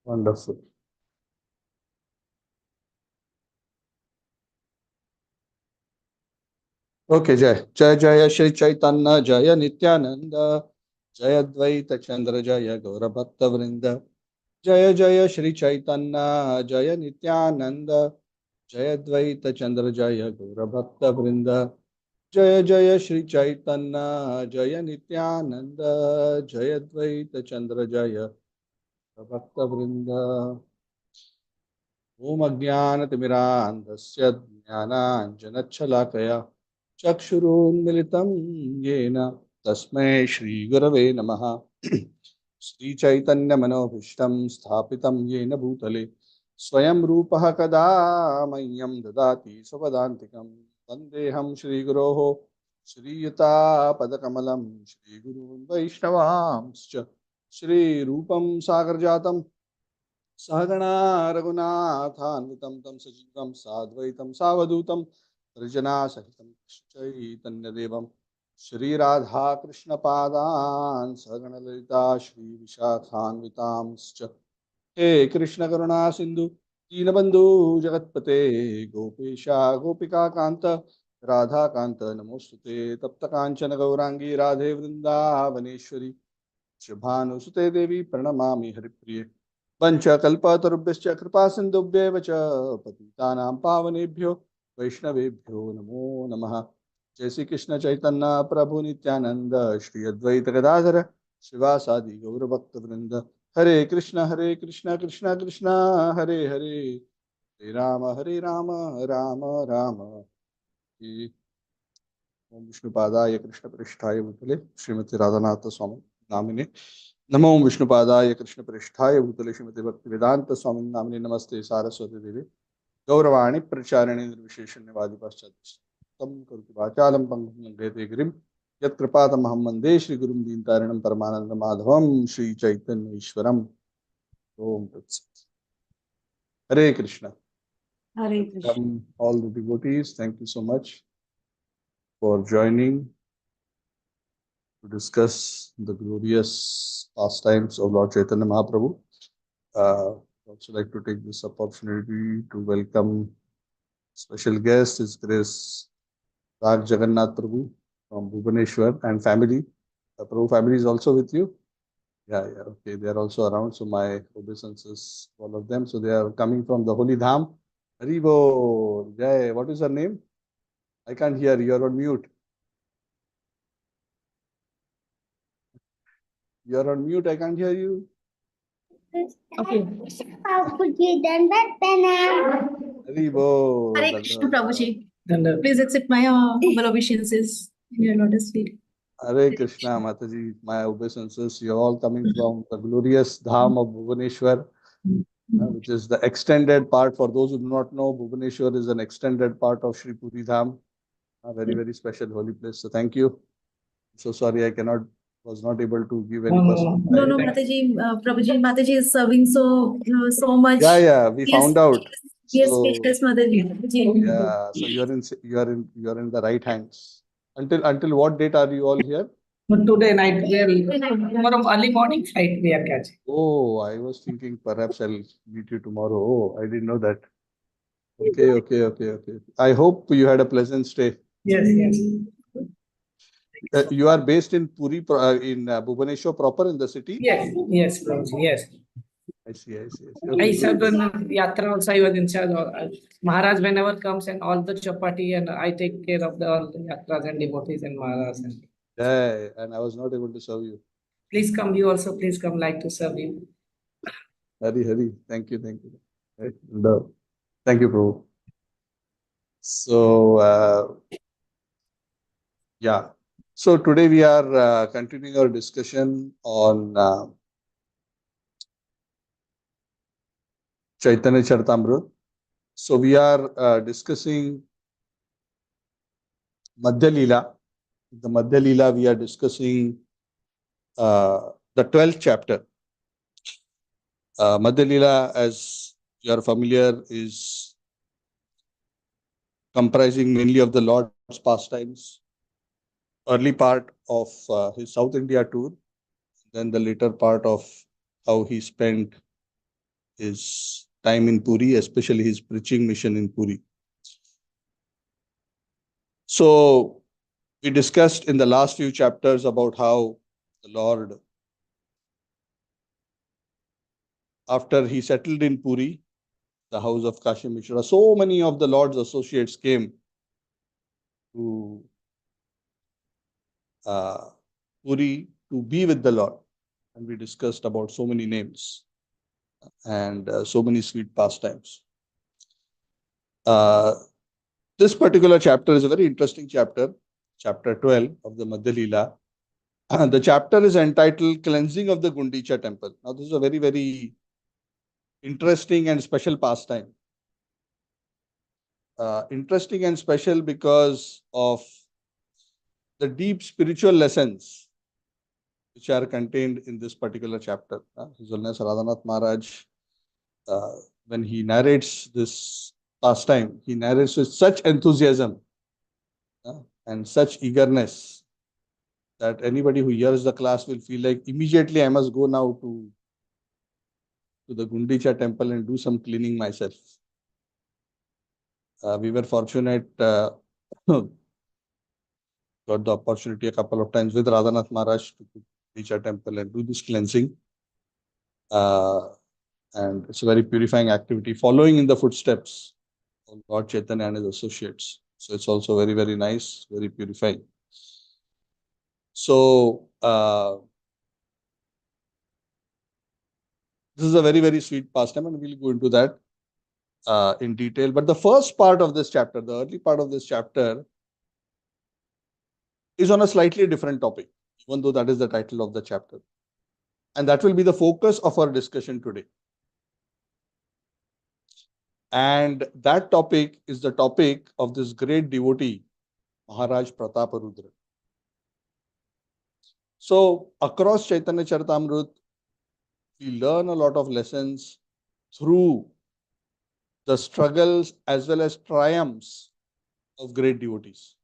Wonderful. Okay, Jai. Jai Jaya Shri Chaitanya Jaya Nityananda Jaya Dvaita Chandra Jaya Gaura Bhakta Vrinda Jaya Jaya Shri Chaitanya Jaya Nityananda Jaya Dvaita Chandra Jaya Gaura Bhakta Vrinda Jaya Jaya Shri Chaitanya Jaya Nityananda Jaya Dvaita Chandra Jaya Gaura Bhakta Vrinda Om Ajnanatimirandhasya Jnananjanachhalakaya Chakshurunmilitam Yena Tasmai Shri Gurave Namaha Shri Chaitanya Manobhishtam Sthapitam Yena Bhutale Swayam Rupaha Kada Mayam Dadati Savadantikam Vandeham Shri Guroho Shri Yuta Padakamalam Shri Gurun Vaishnavamscha Shri Rupam Sagarjatam सहगणा रघुनाथान्वितं तं सजीवं साद्वैतं सावधूतं परिजना सहितं चैतन्यदेवं श्रीराधाकृष्णपादान् सहगणललिता श्रीविशाखान्वितांश्च हे कृष्णकरुणा सिन्धु दीनबन्धु जगत्पते गोपेशा गोपिकान्त राधाकान्त नमोस्तुते तप्तकाञ्चन गौराङ्गी राधे वृन्दावनेश्वरी शुभानुसुते देवी प्रणमामि हरिप्रिये पंचकल्पतरुभ्यश्च कृपा सिन्धुभ्येव च पतितानां पावनेभ्यो वैष्णवेभ्यो नमो नमः। जय श्री कृष्ण चैतन्य प्रभु नित्यानंद श्री अद्वैत गदाधर श्रीवासादि गौरभक्तवृंद हरे कृष्ण कृष्ण कृष्ण हरे हरे हरे राम राम राम हरे। ओम विष्णुपादाय कृष्ण पृष्ठाय भूतले श्रीमती राधानाथ स्वामी नामिने नमो विष्णुपादाय कृष्ण पृष्ठाय भूतले श्रीमती भक्ति वेदांत स्वामी नामिने नमस्ते सारस्वती देवी गौरवाणी प्रचारिणे निर्विशेषण्यवादी पाश्चात्य करुति वाचालं पंकुं लंघयते गिरिं यत्कृपातमहं वन्दे श्रीगुरुं दीनतारिणं परमानंद माधवं श्री चैतन्य ईश्वरम्। ओम तत्सत्। हरे Krishna. Hare Krishna. All the devotees, thank you so much for joining to discuss the glorious pastimes of Lord Chaitanya Mahaprabhu. I'd also like to take this opportunity to welcome special guest, His Grace Rag Jagannath Prabhu from Bhubaneswar and family. The Prabhu family is also with you? Yeah, okay. They are also around. So my obeisances, all of them. So they are coming from the Holy Dham. Haribo, Jai. What is her name? I can't hear. You are on mute. You are on mute. I can't hear you. Okay. Haribo. Hare Krishna, Prabhuji. Please accept my humble obeisances in your lotus feet. Hare Krishna, Mataji. My obeisances. You are all coming from the glorious Dham of Bhubaneswar, which is the extended part. For those who do not know, Bhubaneswar is an extended part of Sri Puri Dham, a very, very special holy place. So thank you. So sorry, was not able to give any personal. No, Mataji, Prabhuji, Mataji is serving so much. Yeah, we found out. Yes, So, speechless, Mataji. yeah, so you are in the right hands. Until what date are you all here? Today night, tomorrow early morning flight we are catching. Oh, I was thinking perhaps I'll meet you tomorrow. Oh, I didn't know that. Okay. I hope you had a pleasant stay. Yes. You are based in Puri, in Bhubaneswar proper in the city? Yes, Prabhuji, yes. I see. I served on Yatra also. I was in charge of Maharaj whenever comes and all the chapati, and I take care of all the Yatras and devotees and Maharaj. Yeah, and I was not able to serve you. Please come, you also. Please come, like to serve you. Hari. Thank you. Right. Thank you, Prabhu. So, yeah. So today we are continuing our discussion on Chaitanya Charitamrita. So we are discussing Madhya Lila. The Madhya Lila we are discussing the 12th chapter. Madhya Lila, as you are familiar, is comprising mainly of the Lord's pastimes, early part of his South India tour, then the later part of how he spent his time in Puri, especially his preaching mission in Puri. So we discussed in the last few chapters about how the Lord, after he settled in Puri, the house of Kashi Mishra, so many of the Lord's associates came to Puri to be with the Lord. And we discussed about so many names and so many sweet pastimes. This particular chapter is a very interesting chapter, chapter 12 of the Madhya Lila. The chapter is entitled Cleansing of the Gundicha Temple. Now, this is a very, very interesting and special pastime. Interesting and special because of the deep spiritual lessons which are contained in this particular chapter. His Holiness Radhanath Maharaj, when he narrates this pastime, he narrates with such enthusiasm and such eagerness that anybody who hears the class will feel like immediately I must go now to the Gundicha temple and do some cleaning myself. We were fortunate, got the opportunity a couple of times with Radhanath Maharaj to Gundicha temple and do this cleansing. And it's a very purifying activity, following in the footsteps of Lord Chaitanya and his associates. So it's also very, very nice, very purifying. So this is a very, very sweet pastime, and we'll go into that in detail. But the first part of this chapter, the early part of this chapter, is on a slightly different topic, even though that is the title of the chapter. And that will be the focus of our discussion today. And that topic is the topic of this great devotee, Maharaj Prataparudra. So across Chaitanya Charitamrita, we learn a lot of lessons through the struggles as well as triumphs of great devotees.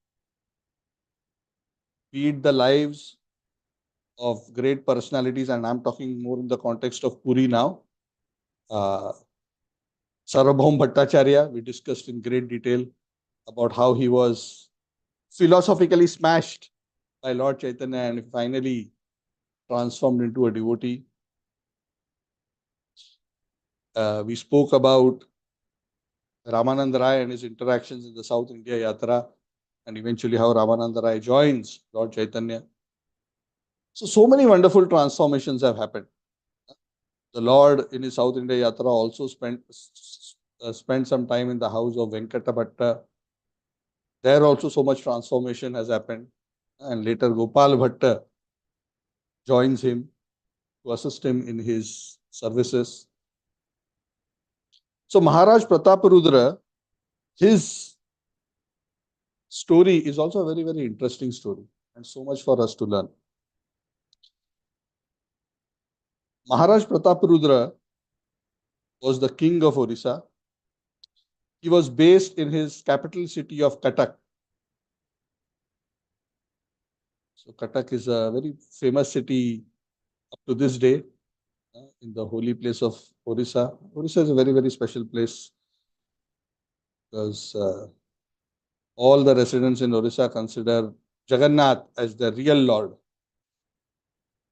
Be it the lives of great personalities, and I'm talking more in the context of Puri now. Sarvabhaum Bhattacharya, we discussed in great detail about how he was philosophically smashed by Lord Chaitanya and finally transformed into a devotee. We spoke about Ramananda Rai and his interactions in the South India Yatra, and eventually how Ramananda Rai joins Lord Chaitanya. So many wonderful transformations have happened. The Lord in his South India Yatra also spent some time in the house of Venkata Bhatta. There also so much transformation has happened. And later Gopal Bhatta joins him to assist him in his services. So Maharaj Prataparudra, his story is also a very, very interesting story and so much for us to learn. Maharaj Prataparudra was the king of Orissa. He was based in his capital city of Cuttack. So Cuttack is a very famous city up to this day in the holy place of Orissa. Orissa is a very, very special place because all the residents in Orissa consider Jagannath as the real Lord,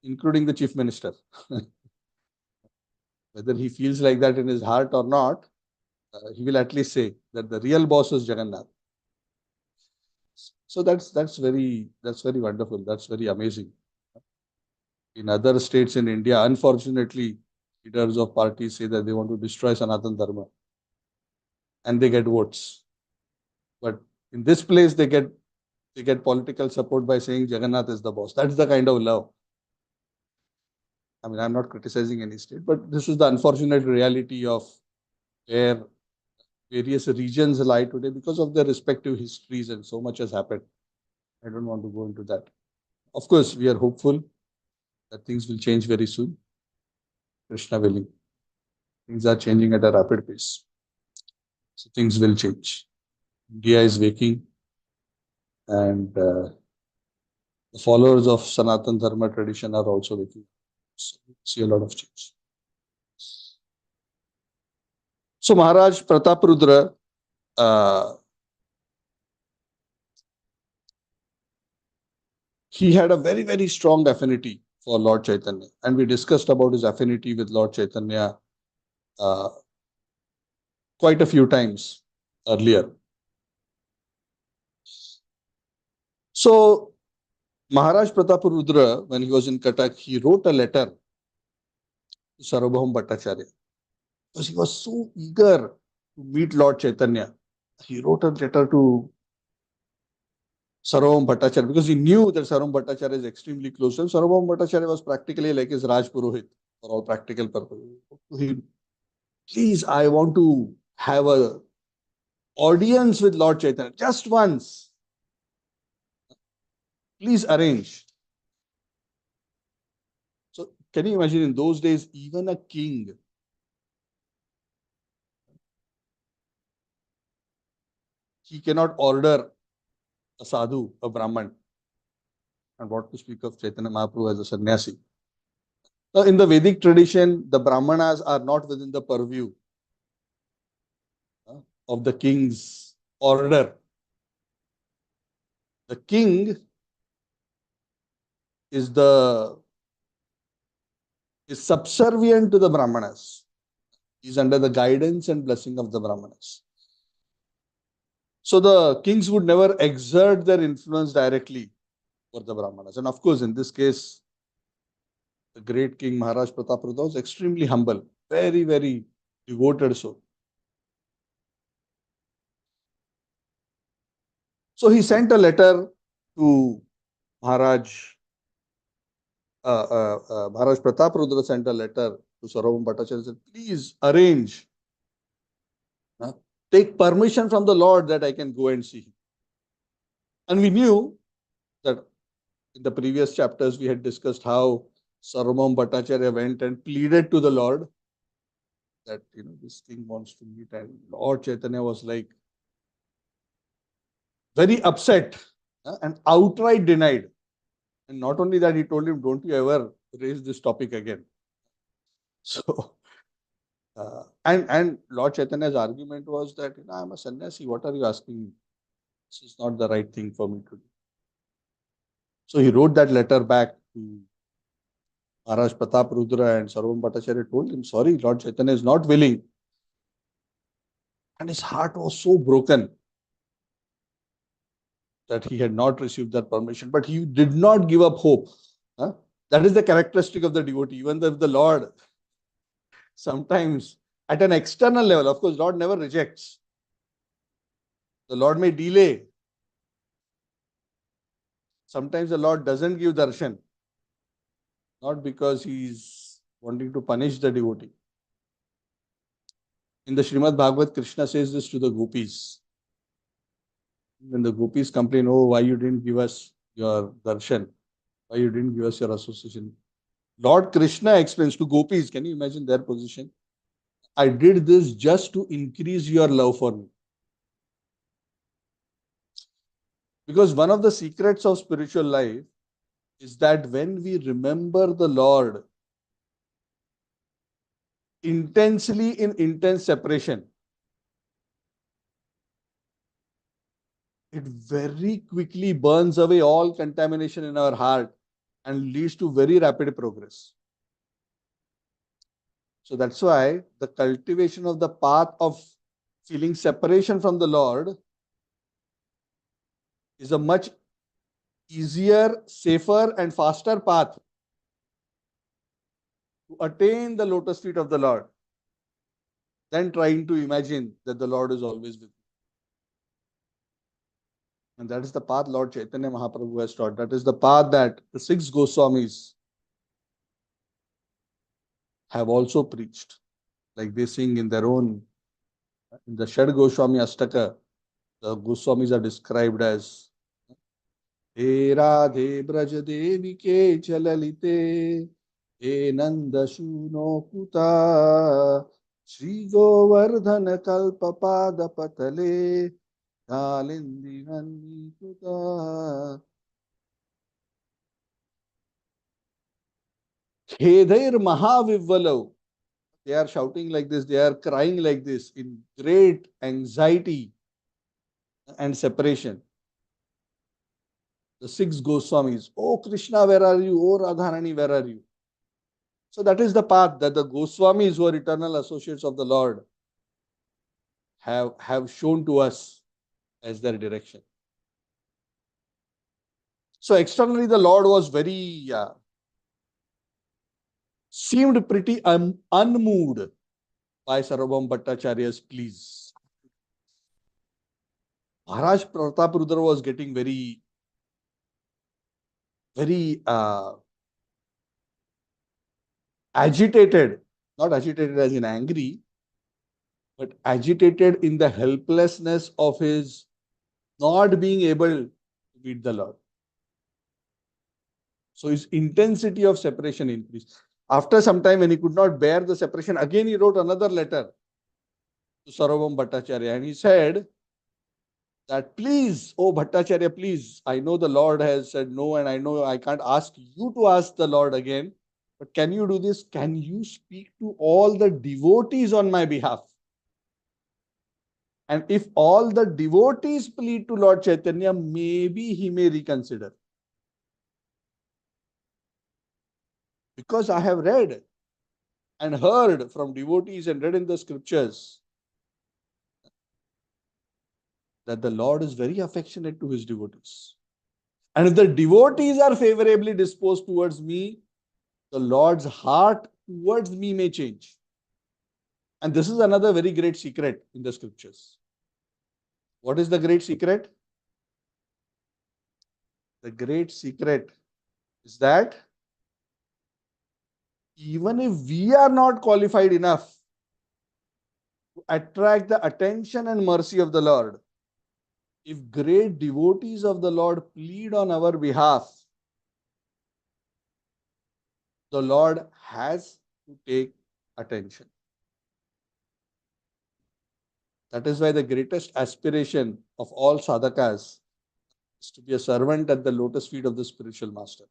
including the chief minister. Whether he feels like that in his heart or not, he will at least say that the real boss is Jagannath. So that's very wonderful. That's very amazing. In other states in India, unfortunately, leaders of parties say that they want to destroy Sanatana Dharma, and they get votes. But in this place, they get political support by saying Jagannath is the boss. That's the kind of love. I mean, I'm not criticizing any state, but this is the unfortunate reality of where various regions lie today because of their respective histories, and so much has happened. I don't want to go into that. Of course, we are hopeful that things will change very soon. Krishna willing. Things are changing at a rapid pace. So things will change. India is waking, and the followers of Sanatana Dharma tradition are also waking. So we see a lot of change. So Maharaj Prataprudra, he had a very, very strong affinity for Lord Chaitanya. And we discussed about his affinity with Lord Chaitanya uh, quite a few times earlier. So Maharaj Prataprudra, when he was in Cuttack, he wrote a letter to Sarvabhaum Bhattacharya because he was so eager to meet Lord Chaitanya. He wrote a letter to Sarvabhaum Bhattacharya because he knew that Sarvabhaum Bhattacharya is extremely close to him. Sarvabhaum Bhattacharya was practically like his Raj Purohit for all practical purposes. He, please, I want to have a audience with Lord Chaitanya just once. Please arrange. So can you imagine in those days, even a king, he cannot order a sadhu, a Brahman, and what to speak of Chaitanya Mahaprabhu as a sannyasi. Now, in the Vedic tradition, the Brahmanas are not within the purview of the king's order. The king is subservient to the Brahmanas. He is under the guidance and blessing of the Brahmanas. So the kings would never exert their influence directly for the Brahmanas. And of course, in this case, the great king Maharaj Prataprudra was extremely humble, very, very devoted soul. So he sent a letter to Maharaj. Maharaj Prataprudra sent a letter to Sarvabhaum Bhattacharya and said, please arrange, take permission from the Lord that I can go and see him. And we knew that in the previous chapters we had discussed how Sarvabhaum Bhattacharya went and pleaded to the Lord that this king wants to meet, and Lord Chaitanya was like very upset and outright denied. And not only that, he told him, don't you ever raise this topic again. So, and Lord Chaitanya's argument was that, I'm a sannyasi, what are you asking me? This is not the right thing for me to do. So he wrote that letter back to Maharaj Prataprudra, and Sarvabhaum Bhattacharya told him, sorry, Lord Chaitanya is not willing. And his heart was so broken that he had not received that permission, but he did not give up hope. That is the characteristic of the devotee. Even if the Lord, sometimes at an external level, of course, Lord never rejects. The Lord may delay. Sometimes the Lord doesn't give darshan, not because he's wanting to punish the devotee. In the Srimad Bhagavad, Krishna says this to the gopis. When the gopis complain, oh, why you didn't give us your darshan? Why you didn't give us your association? Lord Krishna explains to gopis, can you imagine their position? I did this just to increase your love for me. Because one of the secrets of spiritual life is that when we remember the Lord intensely in intense separation, it very quickly burns away all contamination in our heart and leads to very rapid progress. So that's why the cultivation of the path of feeling separation from the Lord is a much easier, safer, and faster path to attain the lotus feet of the Lord than trying to imagine that the Lord is always with you. And that is the path Lord Chaitanya Mahaprabhu has taught. That is the path that the 6 Goswamis have also preached. Like they sing in their own, in the Shad Goswami Astaka, the Goswamis are described as He Radhe Braj Devi ke chalalite, He Nanda Shuno Kuta, Shri Govardhana Kalpapada Patale, Kalindi Nandi Kuta. Hedhair Mahavivvalav. They are shouting like this. They are crying like this in great anxiety and separation. The six Goswamis, oh Krishna, where are you? Oh Radharani, where are you? So that is the path that the Goswamis, who are eternal associates of the Lord, have shown to us as their direction. So externally, the Lord was very, seemed pretty unmoved by Sarvabhauma Bhattacharya's pleas. Maharaj Prataprudra was getting very, very agitated, not agitated as in angry, but agitated in the helplessness of his not being able to meet the Lord. So his intensity of separation increased. After some time, when he could not bear the separation, again he wrote another letter to Sarvabhauma Bhattacharya, and he said that, please, oh Bhattacharya, please, I know the Lord has said no, and I know I can't ask you to ask the Lord again, but can you do this? Can you speak to all the devotees on my behalf? And if all the devotees plead to Lord Chaitanya, maybe he may reconsider. Because I have read and heard from devotees and read in the scriptures that the Lord is very affectionate to his devotees. And if the devotees are favorably disposed towards me, the Lord's heart towards me may change. And this is another very great secret in the scriptures. What is the great secret? The great secret is that even if we are not qualified enough to attract the attention and mercy of the Lord, if great devotees of the Lord plead on our behalf, the Lord has to take attention. That is why the greatest aspiration of all sadhakas is to be a servant at the lotus feet of the spiritual master.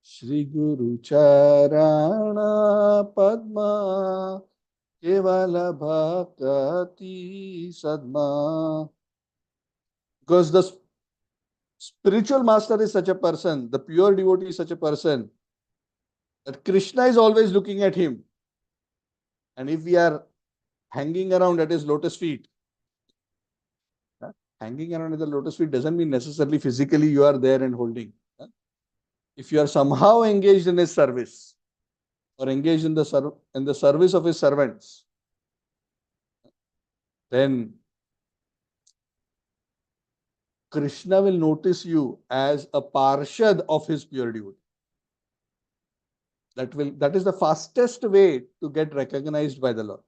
Shri Guru Charana Padma Kevala Bhakti Sadma. Because the spiritual master is such a person, the pure devotee is such a person, that Krishna is always looking at him. And if we are hanging around at his lotus feet, hanging around at the lotus feet doesn't mean necessarily physically you are there and holding. If you are somehow engaged in his service or engaged in the service of his servants, then Krishna will notice you as a parshad of his pure devotee. That is the fastest way to get recognized by the Lord.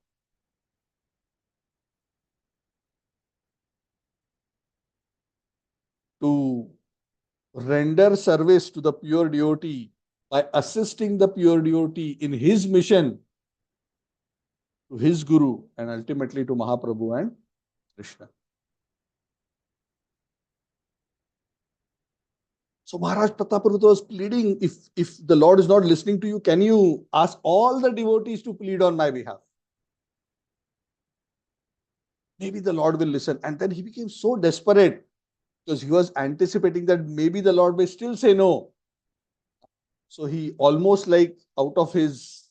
To render service to the pure devotee by assisting the pure devotee in his mission to his Guru and ultimately to Mahaprabhu and Krishna. So Maharaj Prataparudra was pleading, if the Lord is not listening to you, can you ask all the devotees to plead on my behalf? Maybe the Lord will listen. And then he became so desperate because he was anticipating that maybe the Lord may still say no. So he almost like out of his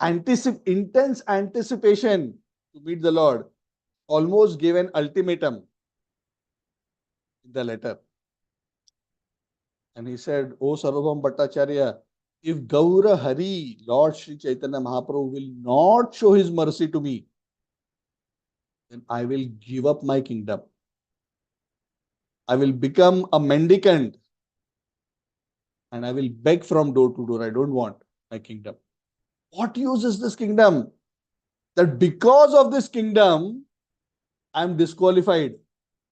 intense anticipation to meet the Lord, almost gave an ultimatum in the letter. And he said, O Sarvabhauma Bhattacharya, if Gaura Hari, Lord Sri Chaitanya Mahaprabhu, will not show his mercy to me, then I will give up my kingdom. I will become a mendicant and I will beg from door to door. I don't want my kingdom. What use is this kingdom? That because of this kingdom, I am disqualified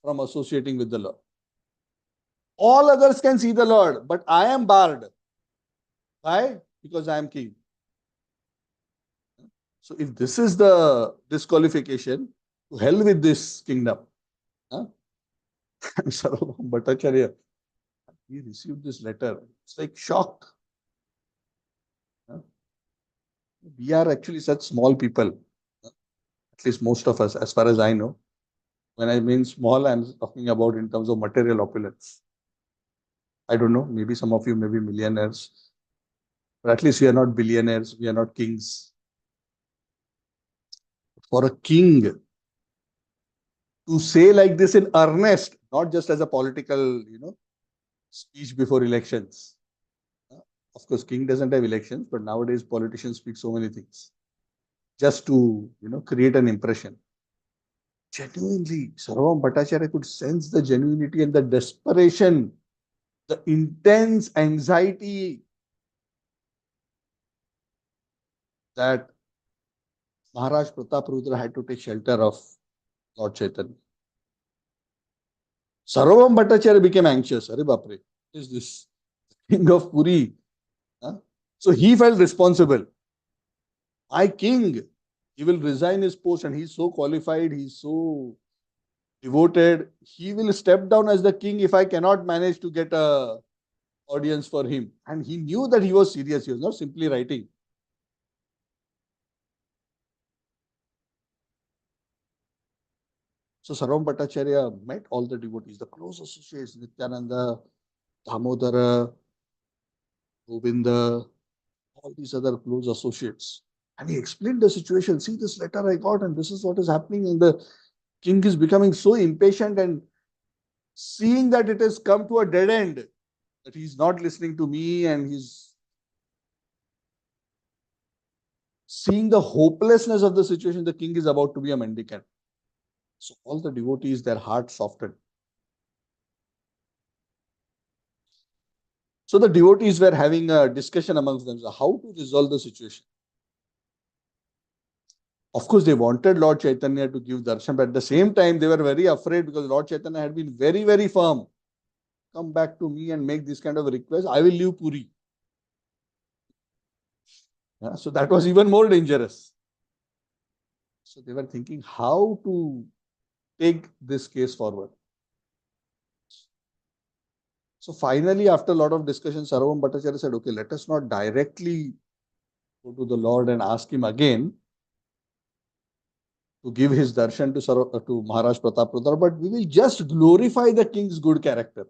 from associating with the Lord. All others can see the Lord, but I am barred. Why? Because I am king. So if this is the disqualification, to hell with this kingdom. Huh? Sarvabhauma Bhattacharya, he received this letter. It's like shock. We are actually such small people, at least most of us, as far as I know. When I mean small, I'm talking about in terms of material opulence. I don't know, maybe some of you may be millionaires, but at least we are not billionaires, we are not kings. For a king to say like this in earnest, not just as a political, speech before elections. Of course, king doesn't have elections, but nowadays politicians speak so many things just to, create an impression. Genuinely, Sarvam Bhattacharya could sense the genuinity and the desperation, the intense anxiety that Maharaj Pratap Rudra had to take shelter of Lord Chaitanya. Sarvam Bhattacharya became anxious. Arre Bapre, what is this? King of Puri. Huh? So he felt responsible. My king, he will resign his post and he's so qualified, he's so devoted. He will step down as the king if I cannot manage to get a audience for him. And he knew that he was serious. He was not simply writing. So Sarvam Bhattacharya met all the devotees, the close associates, Nityananda, Damodara, Govinda, all these other close associates. And he explained the situation. See this letter I got, and this is what is happening. And the king is becoming so impatient and seeing that it has come to a dead end, that he's not listening to me and he's seeing the hopelessness of the situation, the king is about to be a mendicant. So all the devotees, their hearts softened. So the devotees were having a discussion amongst themselves, how to resolve the situation. Of course, they wanted Lord Chaitanya to give darshan, but at the same time, they were very afraid because Lord Chaitanya had been very, very firm. Come back to me and make this kind of request, I will leave Puri. Yeah, so that was even more dangerous. So they were thinking how to take this case forward. So finally, after a lot of discussion, Sarvam Bhattacharya said, okay, let us not directly go to the Lord and ask him again to give his darshan to Maharaj Pratap Rudra, but we will just glorify the king's good character.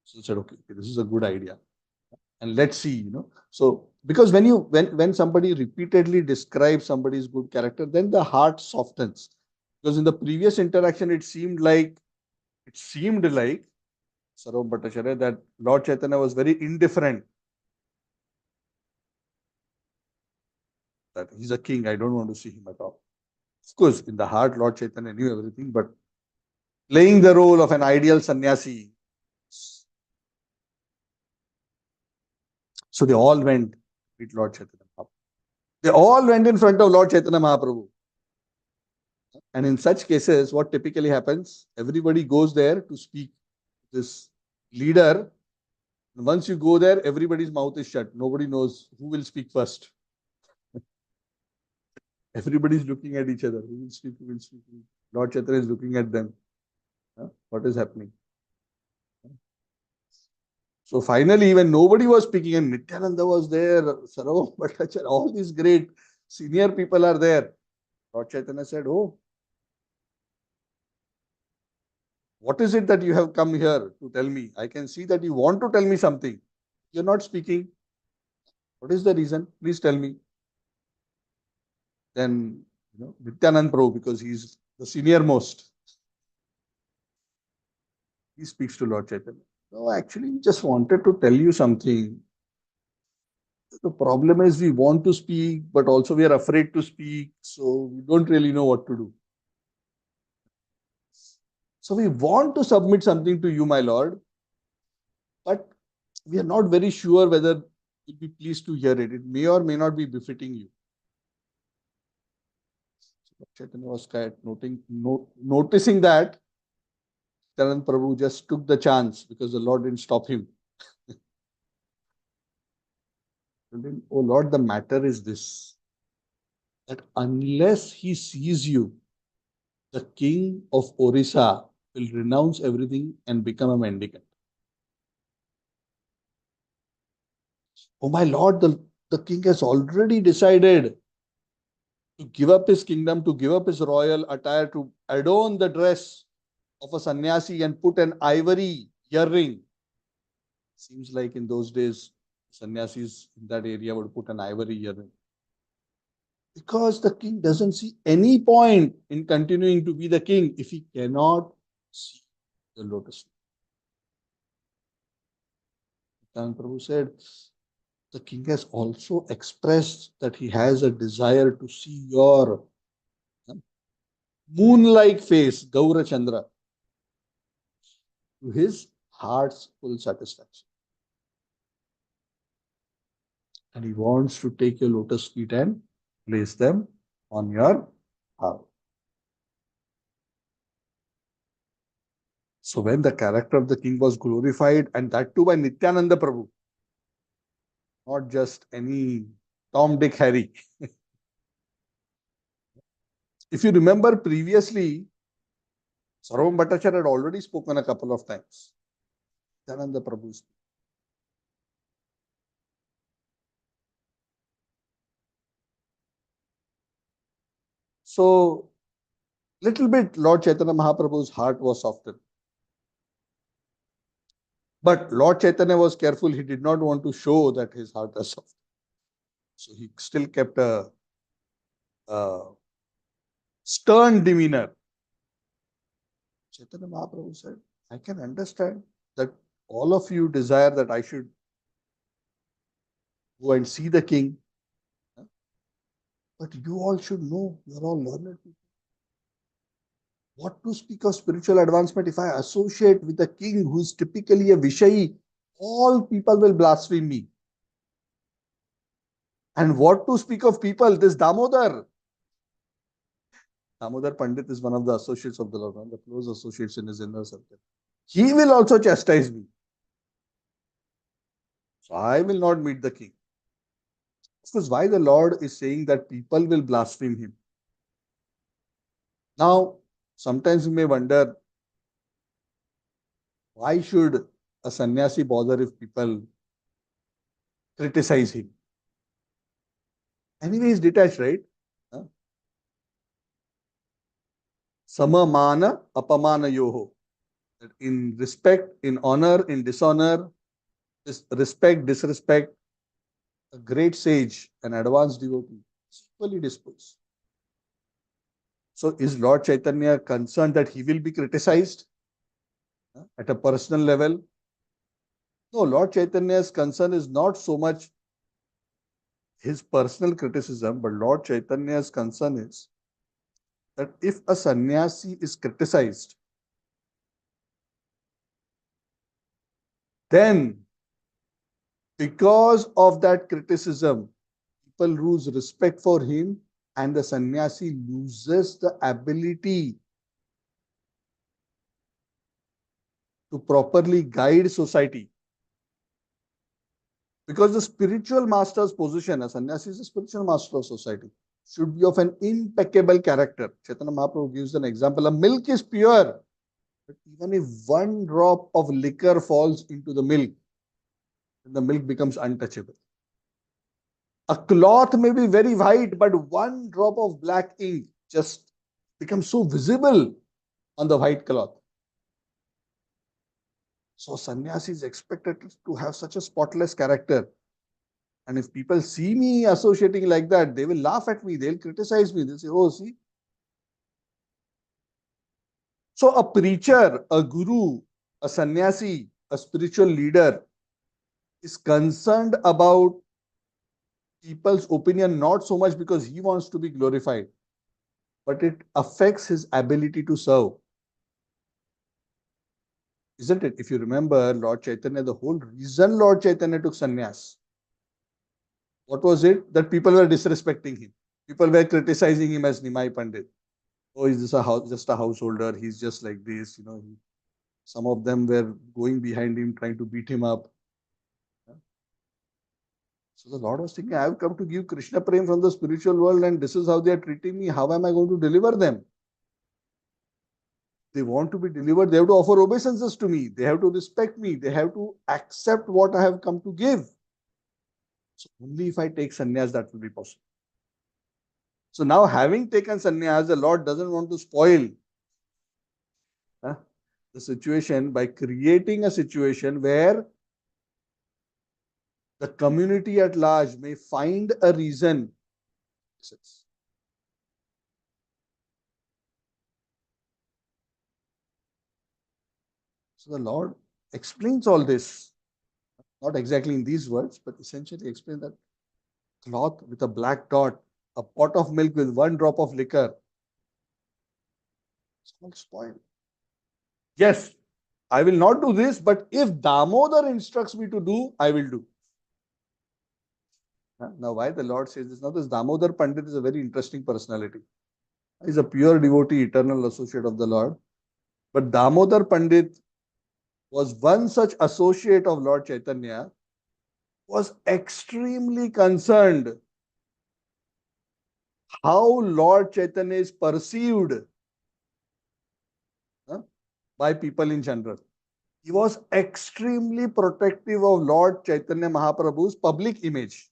So he said, okay, this is a good idea. And let's see, So because when somebody repeatedly describes somebody's good character, then the heart softens. Because in the previous interaction, it seemed like Sarvam Bhattacharya that Lord Chaitanya was very indifferent. That he's a king, I don't want to see him at all. Of course, in the heart, Lord Chaitanya knew everything, but playing the role of an ideal sannyasi. So they all went with Lord Chaitanya Mahaprabhu. They all went in front of Lord Chaitanya Mahaprabhu. And in such cases, what typically happens, everybody goes there to speak to this leader. Once you go there, everybody's mouth is shut. Nobody knows who will speak first. Everybody's looking at each other. Who will speak? Who will speak? Lord Chaitanya is looking at them. What is happening? So finally, when nobody was speaking, and Nityananda was there, Sarvam Bhattacharya, all these great senior people are there. Lord Chaitanya said, oh, what is it that you have come here to tell me? I can see that you want to tell me something. You're not speaking. What is the reason? Please tell me. Then, Nityanand Prabhu, because he's the senior most, he speaks to Lord Chaitanya. No, actually, we just wanted to tell you something. The problem is we want to speak, but also we are afraid to speak. So we don't really know what to do. So we want to submit something to you, my Lord, but we are not very sure whether you'll be pleased to hear it. It may or may not be befitting you. So Chaitanya was noticing that. Charan Prabhu just took the chance because the Lord didn't stop him. Oh Lord, the matter is this, that unless he sees you, the king of Orissa will renounce everything and become a mendicant. Oh my Lord, the king has already decided to give up his kingdom, to give up his royal attire, to adorn the dress of a sannyasi and put an ivory earring. Seems like in those days, sannyasis in that area would put an ivory earring. Because the king doesn't see any point in continuing to be the king if he cannot see the lotus. And Prabhu said, the king has also expressed that he has a desire to see your moon-like face, Gaura Chandra, to his heart's full satisfaction. And he wants to take your lotus feet and place them on your heart. So when the character of the king was glorified, and that too by Nityananda Prabhu, not just any Tom, Dick, Harry. If you remember previously, Sarvam Bhattacharya had already spoken a couple of times. Nityananda Prabhu. So, little bit Lord Chaitanya Mahaprabhu's heart was softened. But Lord Chaitanya was careful. He did not want to show that his heart was soft. So he still kept a stern demeanor. Chaitanya Mahaprabhu said, I can understand that all of you desire that I should go and see the king. But you all should know, you are all learned people. What to speak of spiritual advancement if I associate with a king who is typically a Vishayi? All people will blaspheme me. And what to speak of people? This Damodar. Damodar Pandit is one of the associates of the Lord, one of the close associates in his inner circle. He will also chastise me. So I will not meet the king. Of course, why the Lord is saying that people will blaspheme him? Now, sometimes you may wonder, why should a sannyasi bother if people criticize him? Anyway, he's detached, right? Samamana apamana yoho. In respect, in honor, in dishonor, respect, disrespect, a great sage, an advanced devotee, is equally disposed. So is Lord Chaitanya concerned that he will be criticized at a personal level? No, Lord Chaitanya's concern is not so much his personal criticism, but Lord Chaitanya's concern is that if a sannyasi is criticized, then because of that criticism, people lose respect for him and the sannyasi loses the ability to properly guide society. Because the spiritual master's position, a sannyasi is a spiritual master of society, should be of an impeccable character. Chaitanya Mahaprabhu gives an example. A milk is pure, but even if one drop of liquor falls into the milk, then the milk becomes untouchable. A cloth may be very white, but one drop of black ink just becomes so visible on the white cloth. So sannyasi is expected to have such a spotless character. And if people see me associating like that, they will laugh at me, they'll criticize me, they'll say, oh, see. So a preacher, a guru, a sannyasi, a spiritual leader is concerned about people's opinion not so much because he wants to be glorified, but it affects his ability to serve. Isn't it? If you remember Lord Chaitanya, the whole reason Lord Chaitanya took sannyas, what was it? That people were disrespecting him. People were criticizing him as Nimai Pandit. Oh, is this just a householder? He's just like this, you know. Some of them were going behind him, trying to beat him up. So the Lord was thinking, I have come to give Krishna Prem from the spiritual world, and this is how they are treating me. How am I going to deliver them? They want to be delivered. They have to offer obeisances to me. They have to respect me. They have to accept what I have come to give. So only if I take sannyas that will be possible. So now having taken sannyas, the Lord doesn't want to spoil the situation by creating a situation where the community at large may find a reason. So the Lord explains all this, not exactly in these words, but essentially explains that cloth with a black dot, a pot of milk with one drop of liquor, it's not spoiled. Yes, I will not do this, but if Damodar instructs me to do, I will do. Now, why the Lord says this? Now, this Damodar Pandit is a very interesting personality. He's a pure devotee, eternal associate of the Lord. But Damodar Pandit was one such associate of Lord Chaitanya, was extremely concerned how Lord Chaitanya is perceived by people in general. He was extremely protective of Lord Chaitanya Mahaprabhu's public image.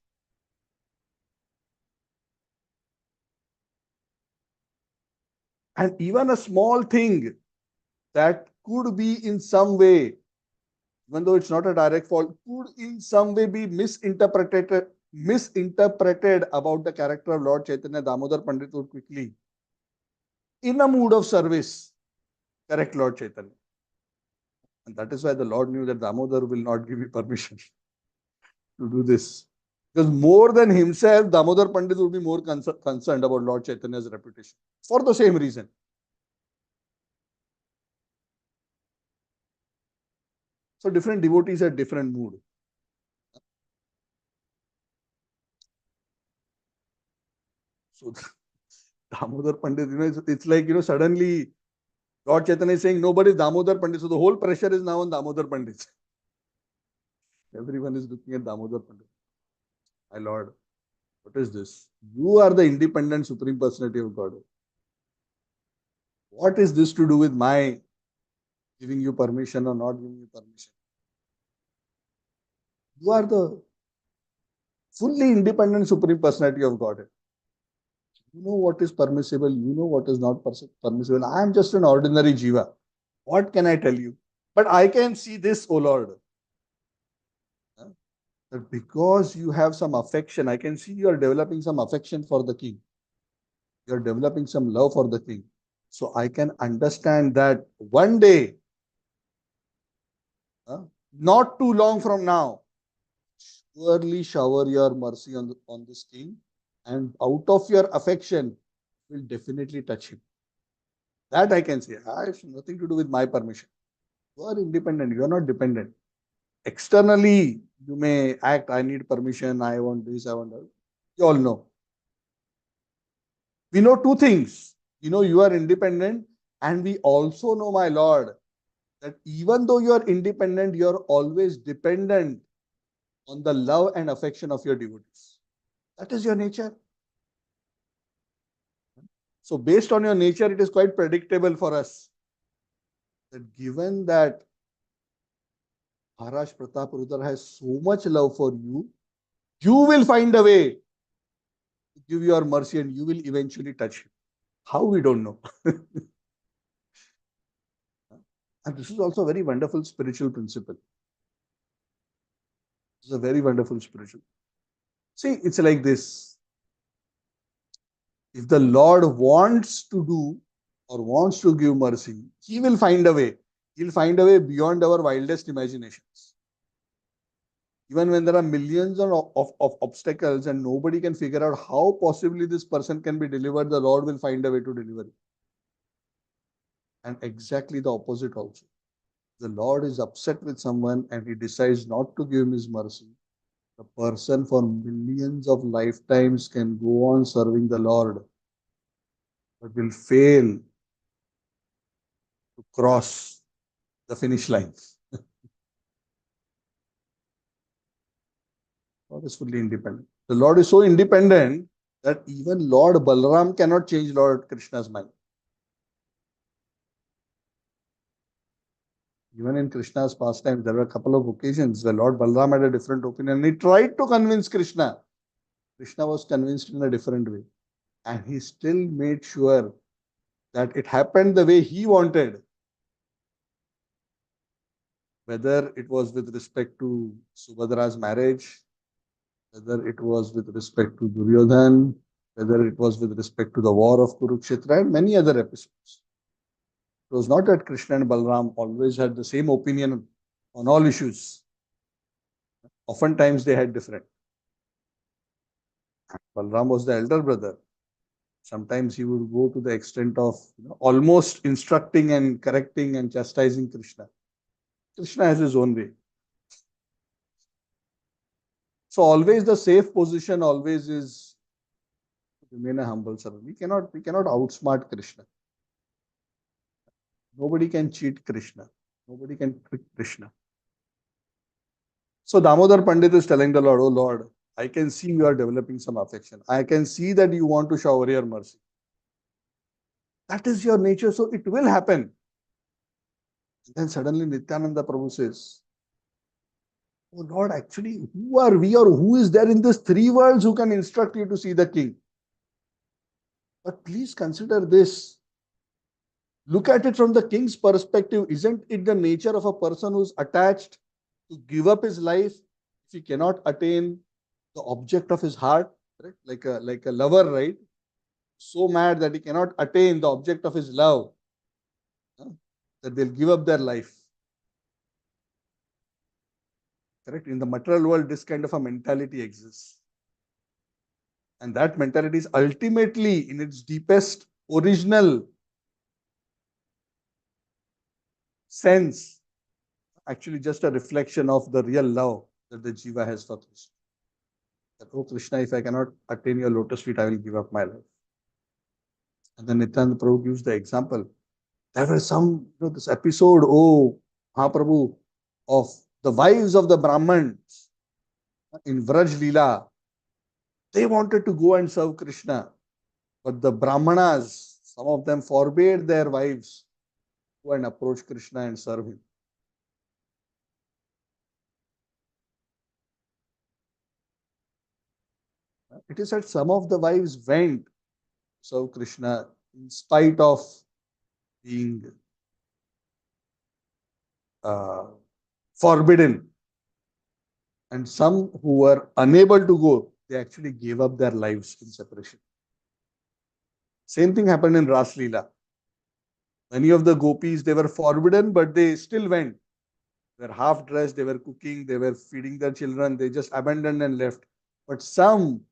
And even a small thing that could be in some way, even though it's not a direct fault, could in some way be misinterpreted about the character of Lord Chaitanya, Damodar Pandit would quickly, in a mood of service, correct Lord Chaitanya. And that is why the Lord knew that Damodar will not give you permission to do this. Because more than himself, Damodar Pandit would be more concerned about Lord Chaitanya's reputation for the same reason. So different devotees have different mood. So Damodar Pandit, it's like, suddenly Lord Chaitanya is saying nobody is Damodar Pandit. So the whole pressure is now on Damodar Pandit. Everyone is looking at Damodar Pandit. My Lord, what is this? You are the independent Supreme Personality of God. What is this to do with my giving you permission or not giving you permission? You are the fully independent Supreme Personality of God. You know what is permissible, you know what is not permissible. I am just an ordinary jiva. What can I tell you? But I can see this, O Lord. That because you have some affection, I can see you are developing some affection for the king. You are developing some love for the king. So I can understand that one day, not too long from now, surely shower your mercy on this king, and out of your affection will definitely touch him. That I can say. I have nothing to do with my permission. You are independent. You are not dependent. Externally, you may act, I need permission, I want this, I want that. You all know. We know two things. You are independent, and we also know, my Lord, that even though you are independent, you are always dependent on the love and affection of your devotees. That is your nature. So based on your nature, it is quite predictable for us that given that Maharaj Pratap Rudra has so much love for you, you will find a way to give your mercy and you will eventually touch him. How, we don't know. And this is also a very wonderful spiritual principle. This is a very wonderful spiritual. See, it's like this. If the Lord wants to do or wants to give mercy, he will find a way. He'll find a way beyond our wildest imaginations. Even when there are millions of obstacles and nobody can figure out how possibly this person can be delivered, the Lord will find a way to deliver it. And exactly the opposite also. The Lord is upset with someone and he decides not to give him his mercy. The person for millions of lifetimes can go on serving the Lord, but will fail to cross the finish line. Lord is fully independent. The Lord is so independent that even Lord Balaram cannot change Lord Krishna's mind. Even in Krishna's pastime, there were a couple of occasions where Lord Balram had a different opinion. He tried to convince Krishna. Krishna was convinced in a different way. And he still made sure that it happened the way he wanted. Whether it was with respect to Subhadra's marriage, whether it was with respect to Duryodhan, whether it was with respect to the war of Kurukshetra and many other episodes. It was not that Krishna and Balram always had the same opinion on all issues. Oftentimes they had different. Balram was the elder brother. Sometimes he would go to the extent of almost instructing and correcting and chastising Krishna. Krishna has his own way. So always the safe position always is to remain a humble servant. We cannot outsmart Krishna. Nobody can cheat Krishna. Nobody can trick Krishna. So Damodar Pandit is telling the Lord, oh Lord, I can see you are developing some affection. I can see that you want to shower your mercy. That is your nature, so it will happen. And then suddenly Nityananda Prabhu says, oh Lord, actually, who are we or who is there in these three worlds who can instruct you to see the king? But please consider this. Look at it from the king's perspective. Isn't it the nature of a person who's attached to give up his life if he cannot attain the object of his heart? Right? Like a lover, right? So mad that he cannot attain the object of his love, that they'll give up their life. Correct? In the material world, this kind of a mentality exists. And that mentality is ultimately, in its deepest, original sense, actually just a reflection of the real love that the Jiva has for Krishna. That, oh Krishna, if I cannot attain your lotus feet, I will give up my life. And then Nityananda Prabhu gives the example. There was some, this episode, oh Mahaprabhu, of the wives of the Brahmins in Vraj Lila. They wanted to go and serve Krishna, but the Brahmanas, some of them forbade their wives to go and approach Krishna and serve him. It is that some of the wives went to serve Krishna in spite of being forbidden. And some who were unable to go, they actually gave up their lives in separation. Same thing happened in Ras Leela. Many of the gopis, they were forbidden, but they still went. They were half dressed, they were cooking, they were feeding their children, they just abandoned and left. But some,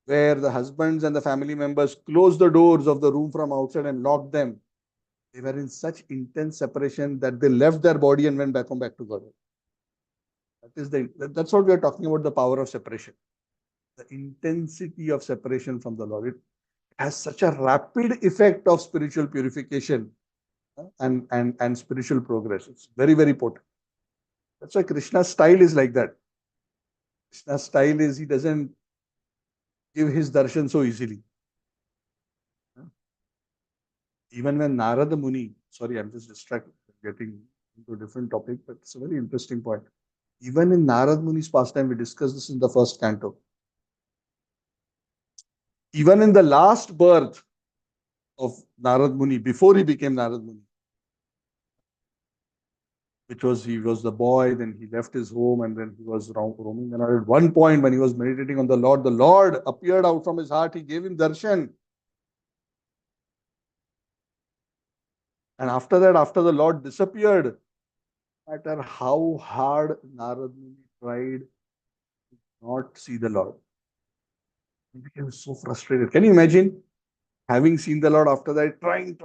where the husbands and the family members closed the doors of the room from outside and locked them, they were in such intense separation that they left their body and went back to God. That's what we are talking about, the power of separation. The intensity of separation from the Lord. It has such a rapid effect of spiritual purification and spiritual progress. It's very, very potent. That's why Krishna's style is like that. Krishna's style is he doesn't give his darshan so easily. Even when Narada Muni, sorry, I'm just distracted, getting into a different topic, but it's a very interesting point. Even in Narada Muni's pastime, we discussed this in the first canto. Even in the last birth of Narada Muni, before he became Narada Muni, which was he was the boy, then he left his home and then he was roaming. And at one point when he was meditating on the Lord appeared out from his heart, he gave him darshan. And after that, after the Lord disappeared, no matter how hard Narada Muni tried to not see the Lord, he became so frustrated. Can you imagine having seen the Lord after that, trying,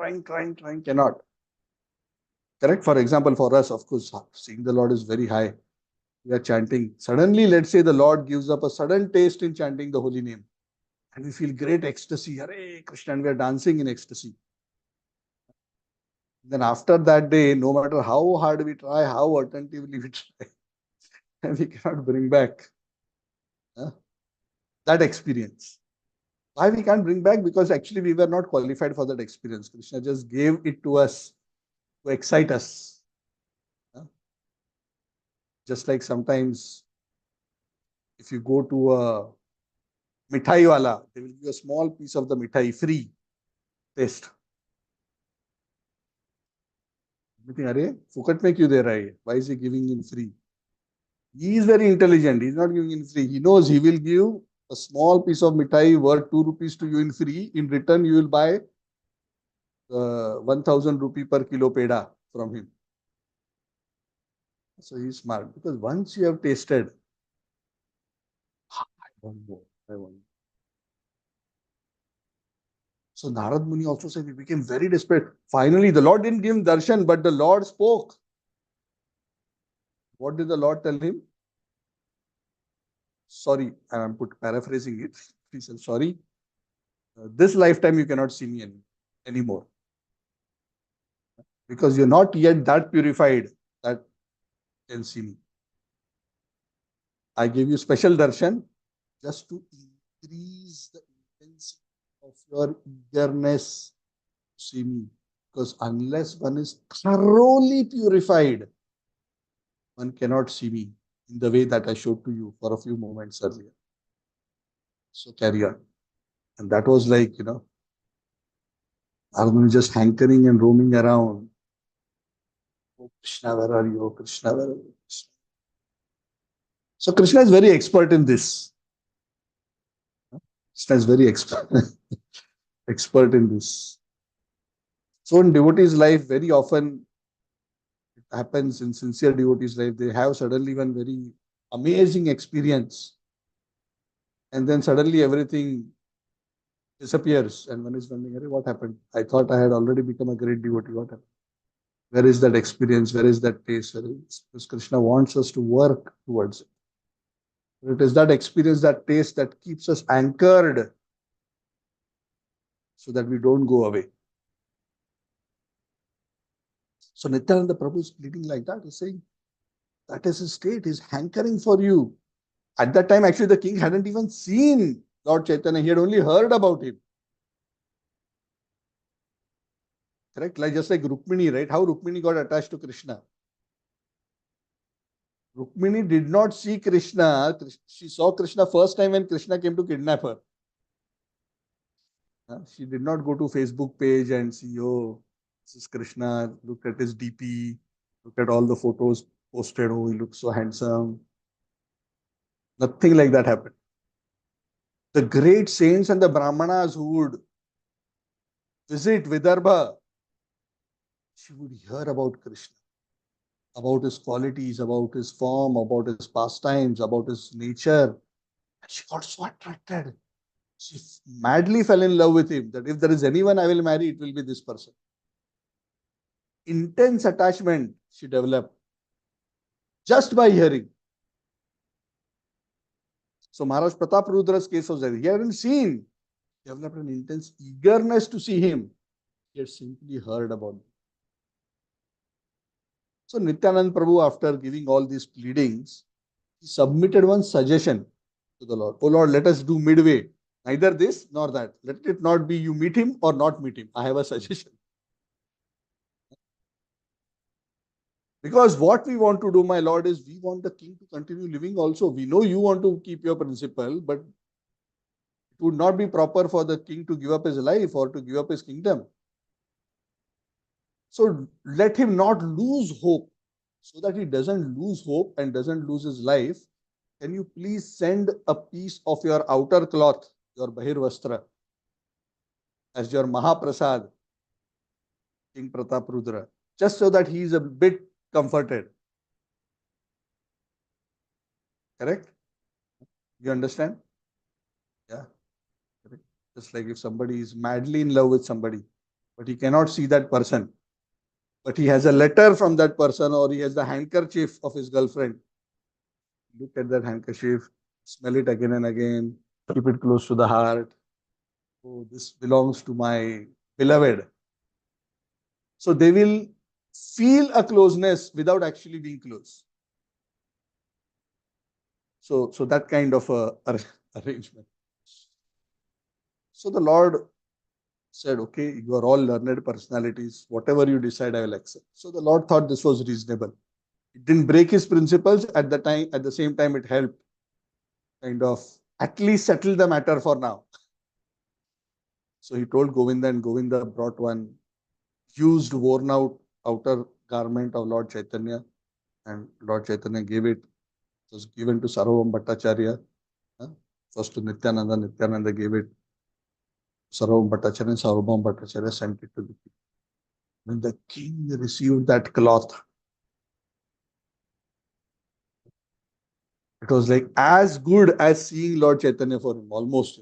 cannot. Correct? For example, for us, of course, seeing the Lord is very high. We are chanting. Suddenly, let's say the Lord gives up a sudden taste in chanting the holy name. And we feel great ecstasy. Hare Krishna, and we are dancing in ecstasy. Then after that day, no matter how hard we try, how attentively we try, we cannot bring back that experience. Why we can't bring back? Because actually we were not qualified for that experience. Krishna just gave it to us to excite us. Just like sometimes if you go to a mithai wala, they will give you a small piece of the mithai free. Taste. You think, "Arey, फुकट में क्यों दे रहा है? Why is he giving in free?" He is very intelligent. He's not giving in free. He knows he will give a small piece of mithai worth 2 rupees to you in free. In return, you will buy 1000 rupee per kilo peda from him. So he's smart because once you have tasted, I want more. I want more. So Narad Muni also said he became very desperate. Finally, the Lord didn't give him darshan, but the Lord spoke. What did the Lord tell him? Sorry, I'm paraphrasing it. He said, sorry, this lifetime you cannot see me anymore. Because you're not yet that purified that you can see me. I gave you special darshan just to increase the intensity of your eagerness to see me. Because unless one is thoroughly purified, one cannot see me in the way that I showed to you for a few moments earlier. So carry on. And that was like, Arjuna just hankering and roaming around. Oh, Krishna, where are you? Oh, Krishna, where are you? So Krishna is very expert in this. Krishna is very expert in this. So in devotees' life, very often it happens in sincere devotees' life, they have suddenly one very amazing experience. And then suddenly everything disappears. And one is wondering, what happened? I thought I had already become a great devotee. What happened? Where is that experience? Where is that taste? Because Krishna wants us to work towards it. It is that experience, that taste that keeps us anchored so that we don't go away. So Nityananda Prabhu is pleading like that. He's saying, that is his state. He's hankering for you. At that time, actually, the king hadn't even seen Lord Chaitanya. He had only heard about him. Correct? Like just like Rukmini, right? How Rukmini got attached to Krishna. Rukmini did not see Krishna. She saw Krishna first time when Krishna came to kidnap her. She did not go to Facebook page and see, oh, this is Krishna. Look at his DP. Look at all the photos posted. Oh, he looks so handsome. Nothing like that happened. The great saints and the Brahmanas who would visit Vidarbha, she would hear about Krishna, about his qualities, about his form, about his pastimes, about his nature. And she got so attracted. She madly fell in love with him, that if there is anyone I will marry, it will be this person. Intense attachment she developed just by hearing. So Maharaj Pratap Rudra's case was that he hadn't seen. He developed an intense eagerness to see him. He had simply heard about him. So Nityanand Prabhu, after giving all these pleadings, he submitted one suggestion to the Lord. Oh Lord, let us do midway. Neither this nor that. Let it not be you meet him or not meet him. I have a suggestion. Because what we want to do, my Lord, is we want the king to continue living also. We know you want to keep your principle, but it would not be proper for the king to give up his life or to give up his kingdom. So let him not lose hope. So that he doesn't lose hope and doesn't lose his life, can you please send a piece of your outer cloth, your Bahir Vastra, as your Mahaprasad, King Pratap Rudra, just so that he is a bit comforted. Correct? You understand? Yeah. Correct. Just like if somebody is madly in love with somebody, but he cannot see that person, but he has a letter from that person or he has the handkerchief of his girlfriend. Look at that handkerchief, smell it again and again, keep it close to the heart. Oh, this belongs to my beloved. So they will feel a closeness without actually being close. So that kind of a arrangement. So the Lord said, okay, you are all learned personalities. Whatever you decide, I will accept. So the Lord thought this was reasonable. It didn't break his principles at the time. At the same time, it helped kind of at least settle the matter for now. So he told Govinda, and Govinda brought one used, worn out outer garment of Lord Chaitanya, and Lord Chaitanya gave it. It was given to Sarvam Bhattacharya. First to Nityananda, Nityananda gave it to Sarvam Bhattacharya, and Sarvam Bhattacharya sent it to the king. When the king received that cloth, it was like as good as seeing Lord Chaitanya for him, almost.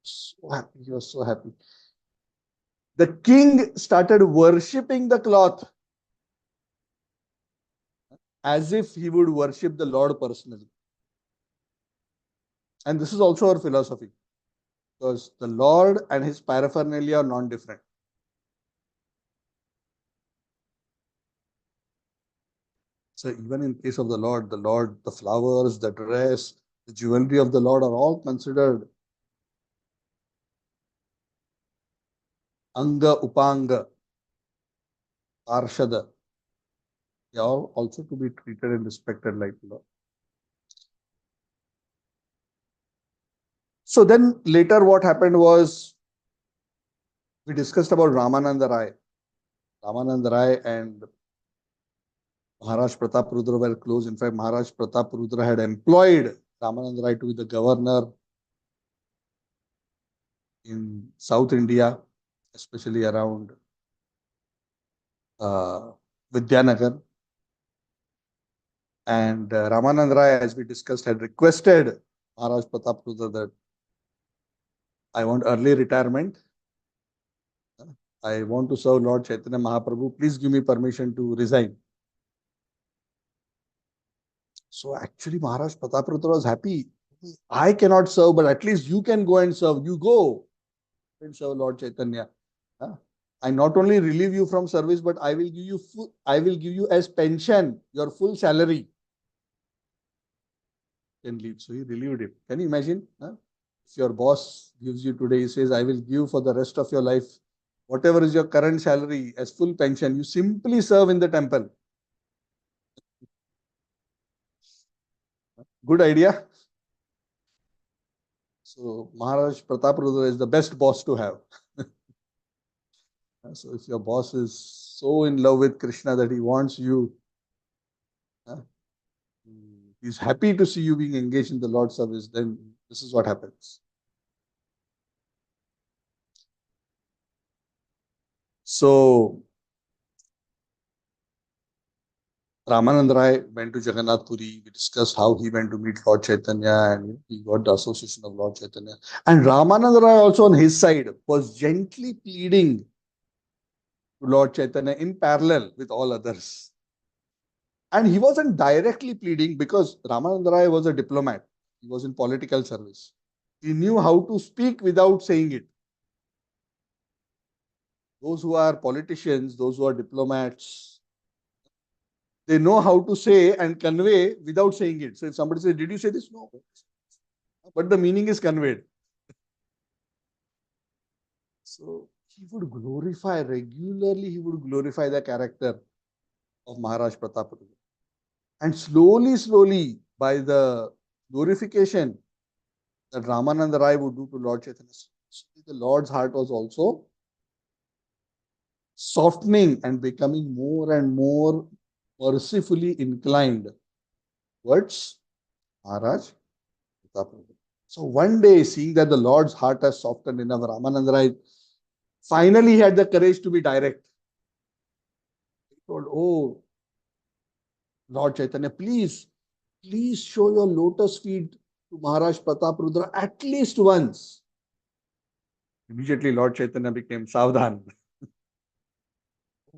So happy, he was so happy. The king started worshipping the cloth as if he would worship the Lord personally. And this is also our philosophy, because the Lord and his paraphernalia are non-different. So even in case of the Lord, the flowers, the dress, the jewelry of the Lord are all considered Anga, Upanga, Arshada. They are also to be treated and respected like the Lord. So then later what happened was, we discussed about Ramananda Rai. Ramananda Rai and Maharaj Pratap Rudra were close. In fact, Maharaj Pratap Rudra had employed Ramananda Rai to be the governor in South India, especially around Vidyanagar. And Ramananda Rai, as we discussed, had requested Maharaj Pratap Rudra that I want early retirement. I want to serve Lord Chaitanya Mahaprabhu. Please give me permission to resign. So actually, Maharaj Pratap Rudra was happy. I cannot serve, but at least you can go and serve. You go and serve Lord Chaitanya. I not only relieve you from service, but I will give you as pension your full salary. Can leave. So he relieved him. Can you imagine? If your boss gives you today, he says, I will give for the rest of your life, whatever is your current salary as full pension, you simply serve in the temple. Good idea. So Maharaj Pratap Rudra is the best boss to have. So if your boss is so in love with Krishna that he wants you, he's happy to see you being engaged in the Lord's service, then this is what happens. So Ramananda Rai went to Jagannath Puri. We discussed how he went to meet Lord Chaitanya and he got the association of Lord Chaitanya. And Ramananda Rai also on his side was gently pleading to Lord Chaitanya in parallel with all others. And he wasn't directly pleading because Ramananda Rai was a diplomat. He was in political service. He knew how to speak without saying it. Those who are politicians, those who are diplomats, they know how to say and convey without saying it. So if somebody says, did you say this? No. But the meaning is conveyed. So he would glorify, regularly he would glorify the character of Maharaj Pratap. And slowly, by the glorification that Ramananda Rai would do to Lord Chaitanya, the Lord's heart was also softening and becoming more and more mercifully inclined towards Maharaj Pratap. So one day, seeing that the Lord's heart has softened enough, Ramananda Rai finally had the courage to be direct. He told, oh, Lord Chaitanya, please show your lotus feet to Maharaj Pratap Rudra at least once. Immediately, Lord Chaitanya became Savdhan.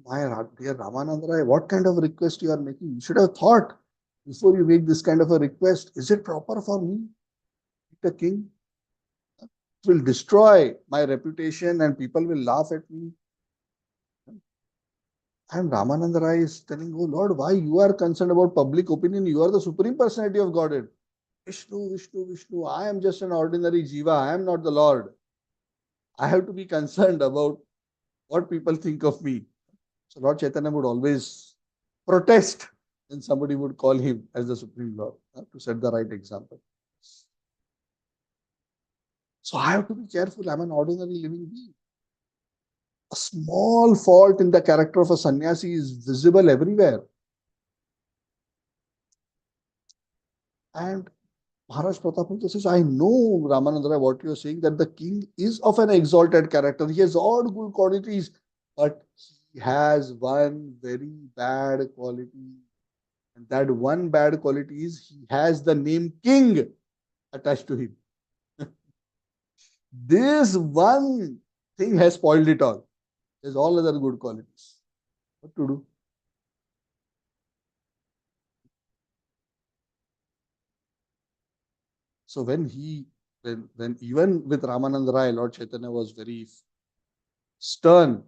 My dear Ramananda Rai, what kind of request you are making? You should have thought before you make this kind of a request. Is it proper for me, the king? It will destroy my reputation and people will laugh at me. And Ramananda Rai is telling, oh Lord, why you are concerned about public opinion? You are the Supreme Personality of Godhead. Vishnu, I am just an ordinary jiva. I am not the Lord. I have to be concerned about what people think of me. So Lord Chaitanya would always protest when somebody would call him as the Supreme Lord, to set the right example. So I have to be careful. I'm an ordinary living being. A small fault in the character of a sannyasi is visible everywhere. And Maharaj Pratapruta says, I know, Ramananda, what you're saying, that the king is of an exalted character. He has all good qualities, but he has one very bad quality. And that one bad quality is he has the name king attached to him. This one thing has spoiled it all. There's all other good qualities. What to do? So when even with Ramananda Rai, Lord Chaitanya was very stern.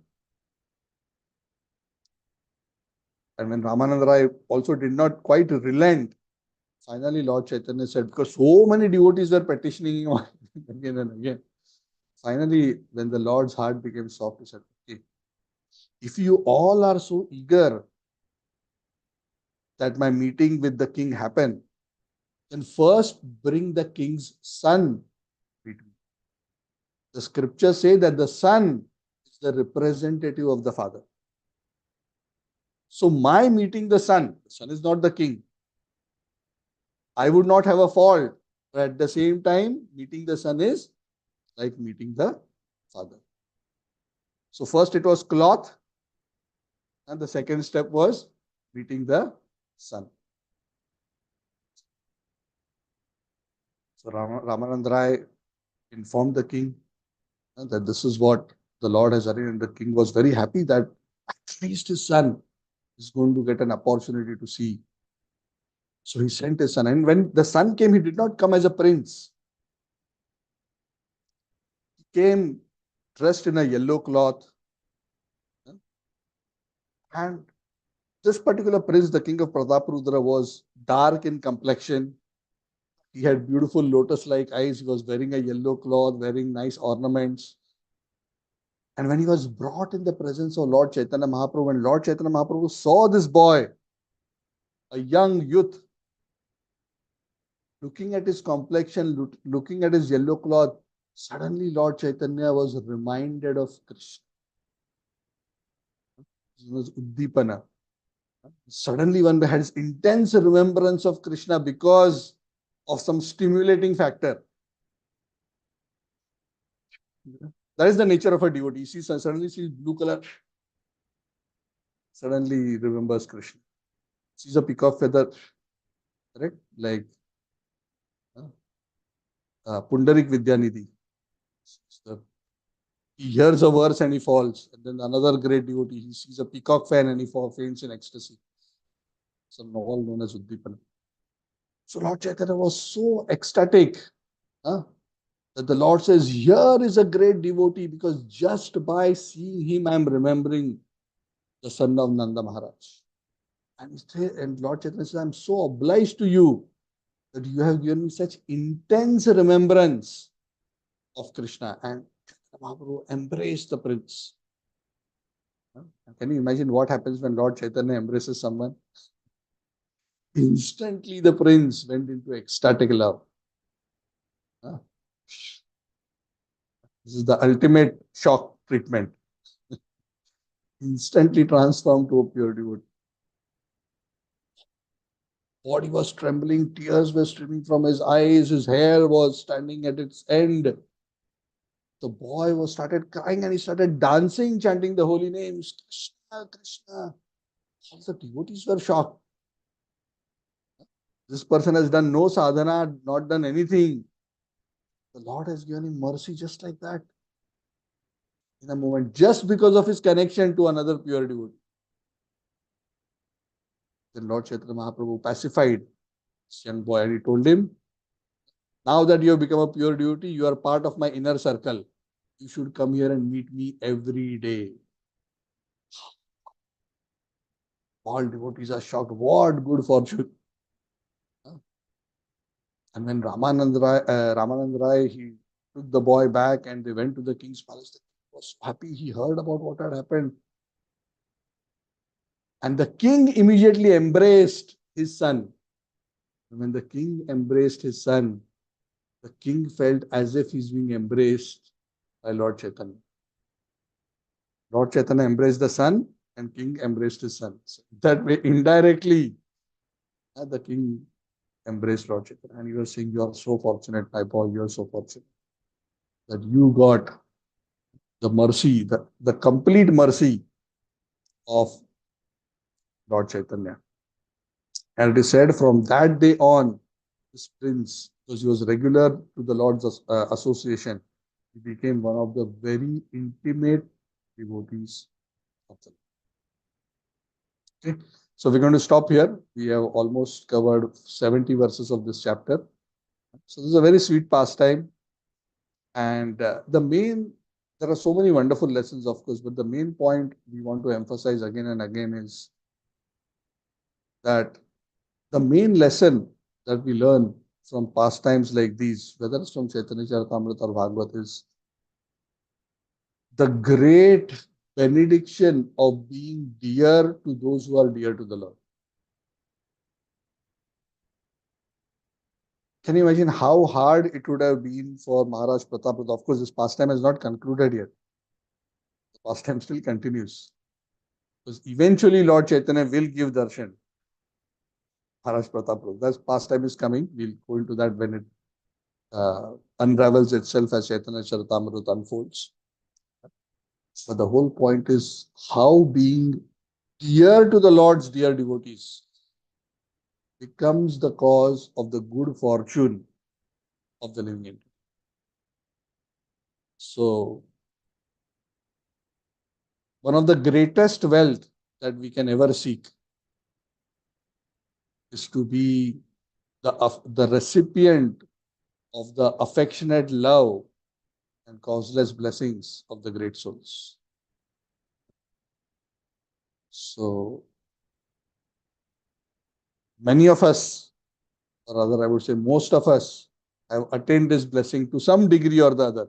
And when Ramananda Rai also did not quite relent, finally Lord Chaitanya said, because so many devotees were petitioning him again and again. Finally, when the Lord's heart became soft, he said, okay, if you all are so eager that my meeting with the king happen, then first bring the king's son. The scriptures say that the son is the representative of the father. So my meeting the son is not the king. I would not have a fault. But at the same time, meeting the son is like meeting the father. So first it was cloth, and the second step was meeting the son. So Ramananda Rai informed the king that this is what the Lord has arranged, and the king was very happy that at least his son is going to get an opportunity to see. So he sent his son, and when the son came, he did not come as a prince. He came dressed in a yellow cloth, and this particular prince, the king of Prataprudra, was dark in complexion. He had beautiful lotus-like eyes. He was wearing a yellow cloth, wearing nice ornaments. And when he was brought in the presence of Lord Chaitanya Mahaprabhu, when Lord Chaitanya Mahaprabhu saw this boy, a young youth, looking at his complexion, looking at his yellow cloth, suddenly Lord Chaitanya was reminded of Krishna. It was Uddipana. Suddenly one had intense remembrance of Krishna because of some stimulating factor. That is the nature of a devotee. He suddenly sees blue color, suddenly remembers Krishna. Sees a peacock feather, correct? Like Pundarik Vidyanidhi. He hears a verse and he falls. And then another great devotee, he sees a peacock fan and he faints in ecstasy. So all known as Uddipana. So Lord Chaitanya was so ecstatic that the Lord says, here is a great devotee, because just by seeing him, I am remembering the son of Nanda Maharaj. And Lord Chaitanya says, I am so obliged to you that you have given me such intense remembrance of Krishna. And Mahaprabhu embraced the prince. Can you imagine what happens when Lord Chaitanya embraces someone? Instantly the prince went into ecstatic love. This is the ultimate shock treatment. Instantly transformed to a pure devotee. Body was trembling, tears were streaming from his eyes, his hair was standing at its end. The boy was started crying and he started dancing, chanting the holy names, Krishna, Krishna. All the devotees were shocked. This person has done no sadhana, not done anything. The Lord has given him mercy just like that. In a moment, just because of his connection to another pure devotee. Then Lord Chaitanya Mahaprabhu pacified this young boy and he told him, now that you have become a pure devotee, you are part of my inner circle. You should come here and meet me every day. All devotees are shocked. What good fortune. And when Ramananda Rai, he took the boy back and they went to the king's palace. He was happy. He heard about what had happened. And the king immediately embraced his son. And when the king embraced his son, the king felt as if he's being embraced by Lord Chaitanya. Lord Chaitanya embraced the son, and king embraced his son. So that way, indirectly, the king embraced Lord Chaitanya. And he was saying, "You are so fortunate, my boy. You are so fortunate that you got the mercy, the complete mercy of Lord Chaitanya." And it is said from that day on, this prince, because he was regular to the Lord's association, he became one of the very intimate devotees of the Lord. Okay, so we're going to stop here. We have almost covered 70 verses of this chapter. So this is a very sweet pastime. And there are so many wonderful lessons, of course, but the main point we want to emphasize again and again is that the main lesson that we learn from pastimes like these, whether it's from Chaitanya Charitamrita or Bhagavad, is the great benediction of being dear to those who are dear to the Lord. Can you imagine how hard it would have been for Maharaj Pratap? Of course, this pastime has not concluded yet. The pastime still continues. Because eventually Lord Chaitanya will give darshan. Maharaj Pratap. That pastime is coming. We'll go into that when it unravels itself as Chaitanya Charitamrita unfolds. But the whole point is how being dear to the Lord's dear devotees becomes the cause of the good fortune of the living entity. So, one of the greatest wealth that we can ever seek is to be the recipient of the affectionate love and causeless blessings of the great souls. So, many of us, or rather I would say most of us, have attained this blessing to some degree or the other.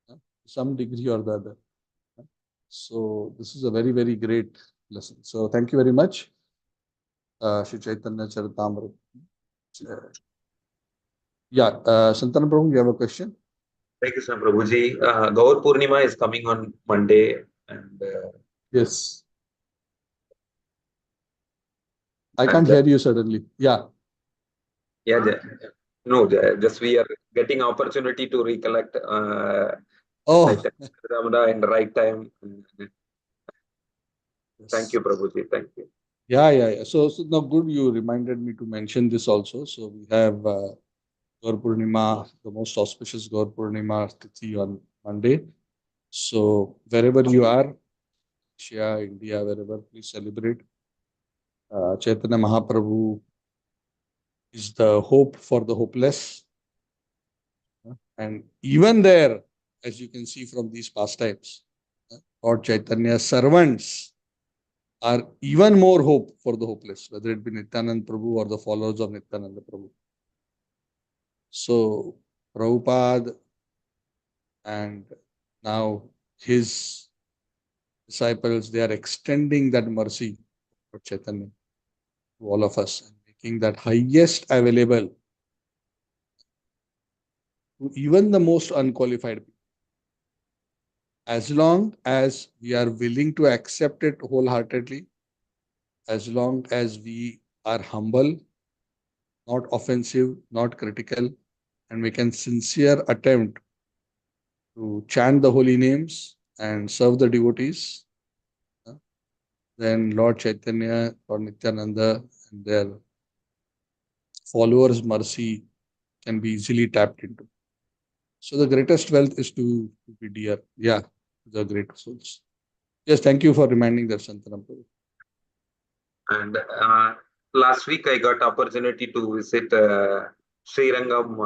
To some degree or the other. So, this is a very, very great lesson. So, thank you very much. Shri Chaitanya Charitamrita. Yeah, Santana Prabhu, you have a question? Thank you, Sir Prabhuji. Gaur Purnima is coming on Monday, and Yes. I can't hear you suddenly. Yeah. yeah, no, just we are getting opportunity to recollect Oh, Chaitanya Charitamrita in the right time. Thank yes. you, Prabhuji. Thank you. Yeah. So now good you reminded me to mention this also. So we have Gaur Purnima, the most auspicious Gaur Purnima Tithi on Monday. So wherever you are, Asia, India, wherever, please celebrate. Chaitanya Mahaprabhu is the hope for the hopeless. And even there, as you can see from these pastimes, Lord Chaitanya's servants are even more hope for the hopeless, whether it be Nityananda Prabhu or the followers of Nityananda Prabhu. So, Prabhupada and now his disciples, they are extending that mercy of Chaitanya to all of us, and making that highest available to even the most unqualified people. As long as we are willing to accept it wholeheartedly, as long as we are humble, not offensive, not critical, and make a sincere attempt to chant the holy names and serve the devotees, then Lord Chaitanya or Nityananda and their followers' mercy can be easily tapped into. So the greatest wealth is to be dear, to the great souls. Yes, thank you for reminding that, Santanam. And last week I got opportunity to visit Srirangam,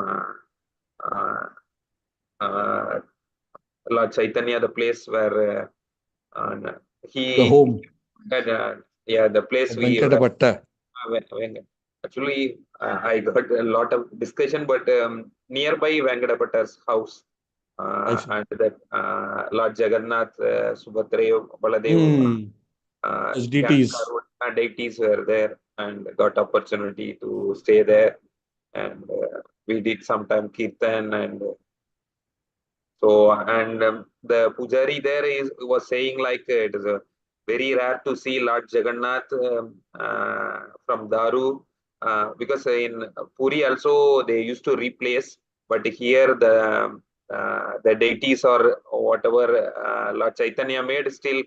Lord Chaitanya, the place where The he home had, the place of we Venkatapata. actually I got a lot of discussion, but nearby Venkatapata's house I see. and that Lord Jagannath, Subhadra, Baladev, SDTs. deities were there and got opportunity to stay there. And we did sometime kirtan and so, and the pujari there was saying like it is a very rare to see Lord Jagannath from Daru because in Puri also they used to replace, but here the deities or whatever Lord Chaitanya made still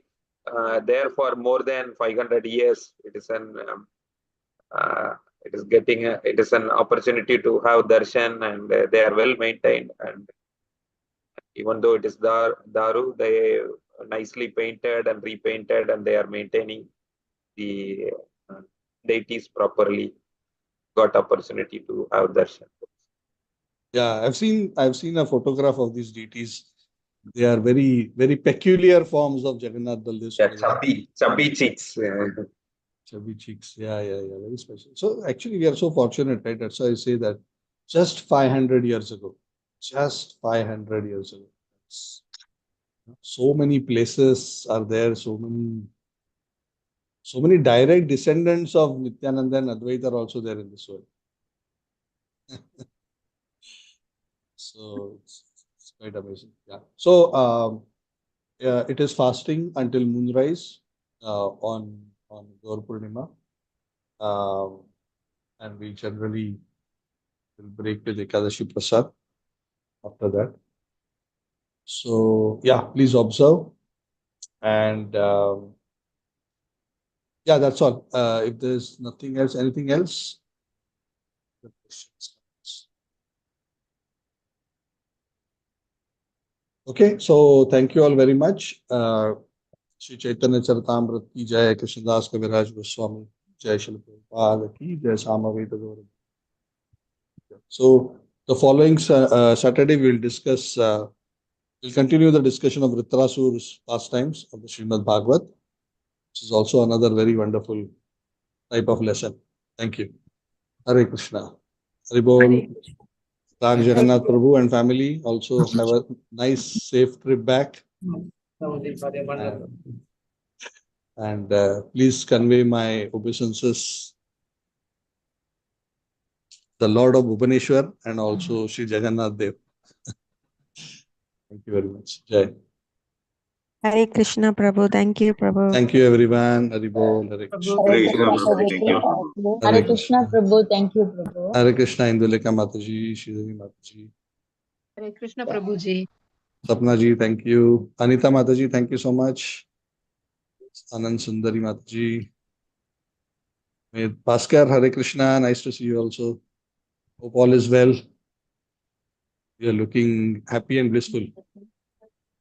there for more than 500 years. It is it is it is an opportunity to have darshan and they are well maintained and even though it is Daru, they nicely painted and repainted, and they are maintaining the deities properly. Got opportunity to have darshan. Yeah, I've seen a photograph of these deities. They are very, very peculiar forms of Jagannath Baldeswara. Yeah, chubby cheeks. Chubby cheeks. Yeah, very special. So actually, we are so fortunate, right? That's why I say that just 500 years ago, so many places are there, so many direct descendants of Nityananda and Advaita are also there in this world. So it's quite amazing. Yeah. So it is fasting until moonrise on Gaur Purnima. And we generally will break with Ekadashi Prasad after that. So yeah, please observe. And yeah, that's all. If there's nothing else, anything else? The questions. Okay, so thank you all very much. Shri Chaitanya Charitamrita ki jai, Krishnadas Kaviraj Goswami, jai Shri Prabhupada ki jai, Samaveta Gaurav. So the following Saturday we'll discuss, we'll continue the discussion of Vritrasur's pastimes of the Srimad Bhagavad, which is also another very wonderful type of lesson. Thank you. Hare Krishna. Haribol. Rag Jagannath Prabhu and family also have a nice, safe trip back. And please convey my obeisances the Lord of Bhubaneswar and also Sri Jagannath Dev. Thank you very much. Jai. Hare Krishna Prabhu. Thank you, Prabhu. Thank you, everyone. Haribol. Hare Krishna. Hare Krishna Prabhu. Thank you, Prabhu. Hare Krishna, Induleka Mataji, Shridevi Mataji. Hare Krishna Prabhuji. Sapna ji, thank you. Anita Mataji, thank you so much. Anand Sundari Mataji. Bhaskar, Hare Krishna, nice to see you also. Hope all is well. You are looking happy and blissful.